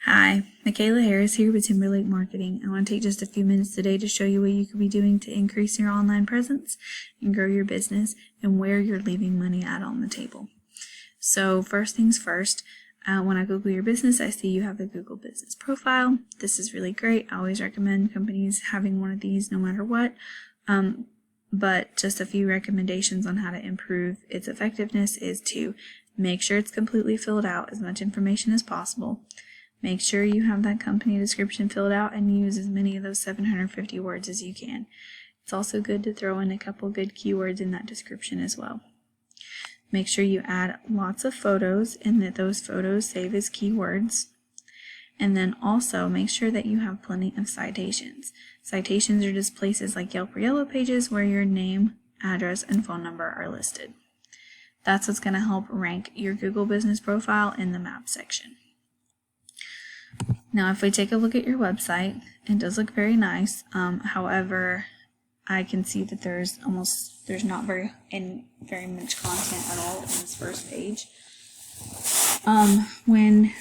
Hi, Michaela Harris here with Timberlake Marketing. I want to take just a few minutes today to show you what you could be doing to increase your online presence and grow your business and where you're leaving money at on the table. So first things first, when I Google your business, I see you have a Google Business Profile. This is really great. I always recommend companies having one of these no matter what. But just a few recommendations on how to improve its effectiveness is to make sure it's completely filled out, as much information as possible. Make sure you have that company description filled out and use as many of those 750 words as you can. It's also good to throw in a couple good keywords in that description as well. Make sure you add lots of photos and that those photos save as keywords. And then also make sure that you have plenty of citations. Citations are just places like Yelp or Yellow Pages where your name, address, and phone number are listed. That's what's going to help rank your Google Business Profile in the map section. Now, if we take a look at your website, it does look very nice. However, I can see that there's not very much content at all on this first page. When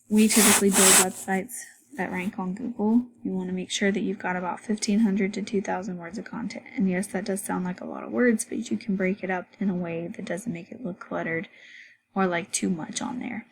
we typically build websites that rank on Google, you want to make sure that you've got about 1,500 to 2,000 words of content. And yes, that does sound like a lot of words, but you can break it up in a way that doesn't make it look cluttered or like too much on there.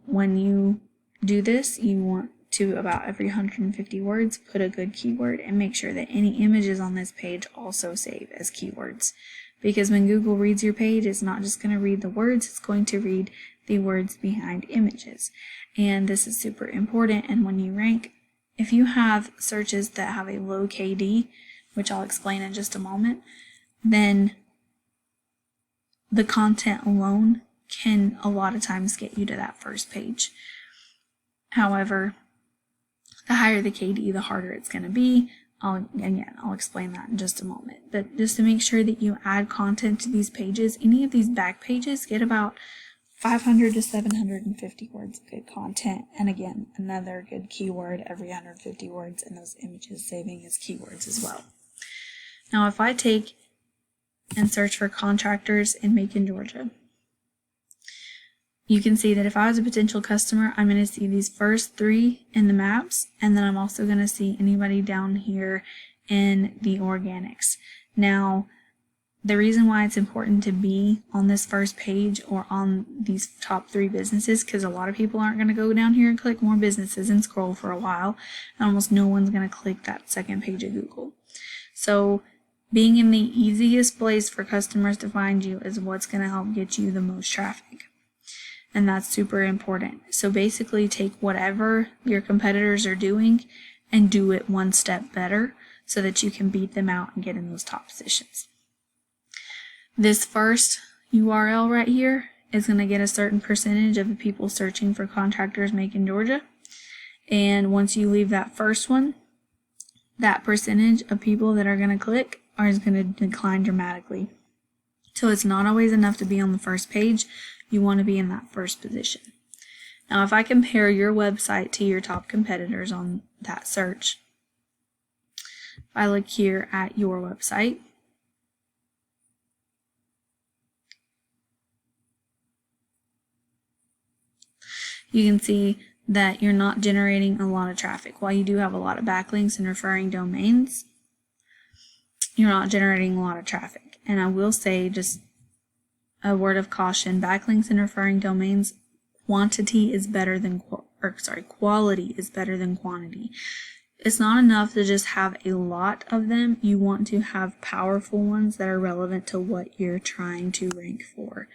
When you do this, you want to, about every 150 words, put a good keyword and make sure that any images on this page also save as keywords. Because when Google reads your page, it's not just going to read the words, it's going to read the words behind images. And this is super important. And when you rank, if you have searches that have a low KD, which I'll explain in just a moment, then the content alone can a lot of times get you to that first page. However, the higher the KD, the harder it's going to be. I'll explain that in just a moment. But just to make sure that you add content to these pages, any of these back pages get about 500 to 750 words of good content. And again, another good keyword every 150 words, and those images saving as keywords as well. Now, if I take and search for contractors in Macon, Georgia, you can see that if I was a potential customer, I'm going to see these first three in the maps, and then I'm also going to see anybody down here in the organics. Now, the reason why it's important to be on this first page or on these top three businesses, because a lot of people aren't going to go down here and click more businesses and scroll for a while, and almost no one's going to click that second page of Google. So being in the easiest place for customers to find you is what's going to help get you the most traffic. And that's super important. So basically take whatever your competitors are doing and do it one step better so that you can beat them out and get in those top positions. This first URL right here is going to get a certain percentage of the people searching for contractors Macon, Georgia. And once you leave that first one, that percentage of people that are going to click is going to decline dramatically. So it's not always enough to be on the first page. You want to be in that first position. Now, if I compare your website to your top competitors on that search, if I look here at your website, you can see that you're not generating a lot of traffic. While you do have a lot of backlinks and referring domains, you're not generating a lot of traffic. And I will say, just a word of caution, backlinks and referring domains, quality is better than quantity. It's not enough to just have a lot of them. You want to have powerful ones that are relevant to what you're trying to rank for.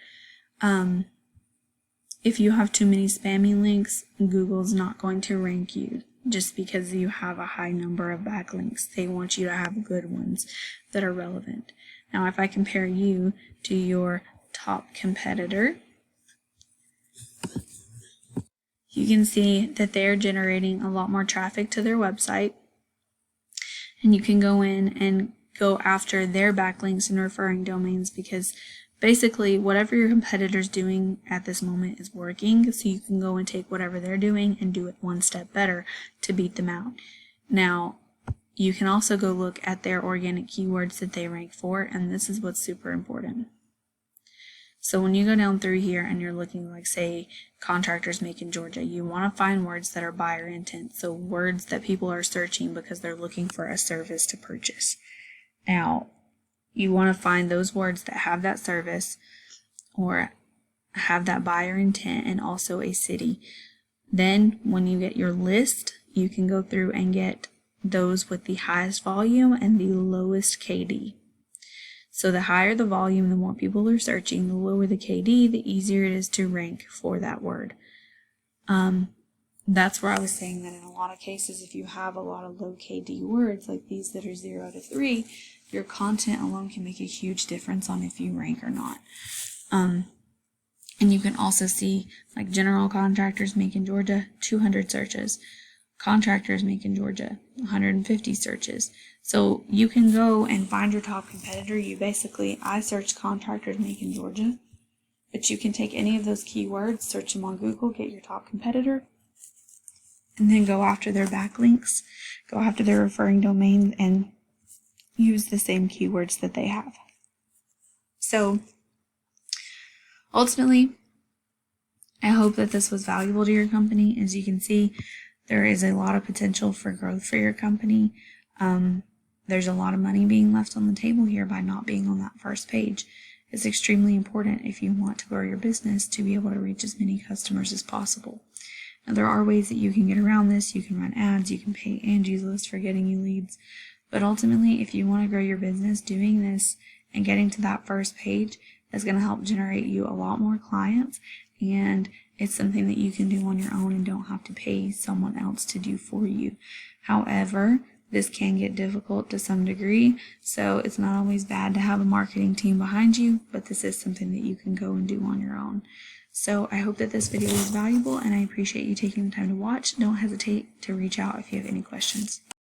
If you have too many spammy links, Google's not going to rank you just because you have a high number of backlinks. They want you to have good ones that are relevant. Now, if I compare you to your top competitor, you can see that they're generating a lot more traffic to their website, and you can go in and go after their backlinks and referring domains, because basically whatever your competitor's doing at this moment is working, so you can go and take whatever they're doing and do it one step better to beat them out. Now, you can also go look at their organic keywords that they rank for, and this is what's super important. So when you go down through here and you're looking like, say, contractors make in Georgia, you want to find words that are buyer intent, so words that people are searching because they're looking for a service to purchase. Now, you want to find those words that have that service or have that buyer intent and also a city. Then when you get your list, you can go through and get those with the highest volume and the lowest KD. So the higher the volume, the more people are searching, the lower the KD, the easier it is to rank for that word. That's where I was saying that in a lot of cases, if you have a lot of low KD words like these that are 0 to 3, your content alone can make a huge difference on if you rank or not. And you can also see like general contractors make in Georgia, 200 searches. Contractors make in Georgia, 150 searches. So you can go and find your top competitor. I searched contractors make in Georgia, but you can take any of those keywords, search them on Google, get your top competitor, and then go after their backlinks, go after their referring domains, and use the same keywords that they have. So ultimately, I hope that this was valuable to your company. As you can see, there is a lot of potential for growth for your company. There's a lot of money being left on the table here by not being on that first page. It's extremely important if you want to grow your business to be able to reach as many customers as possible. Now, there are ways that you can get around this. You can run ads, you can pay Angie's List for getting you leads. But ultimately, if you want to grow your business, doing this and getting to that first page is going to help generate you a lot more clients, and it's something that you can do on your own and don't have to pay someone else to do for you. However, this can get difficult to some degree, so it's not always bad to have a marketing team behind you, but this is something that you can go and do on your own. So I hope that this video was valuable, and I appreciate you taking the time to watch. Don't hesitate to reach out if you have any questions.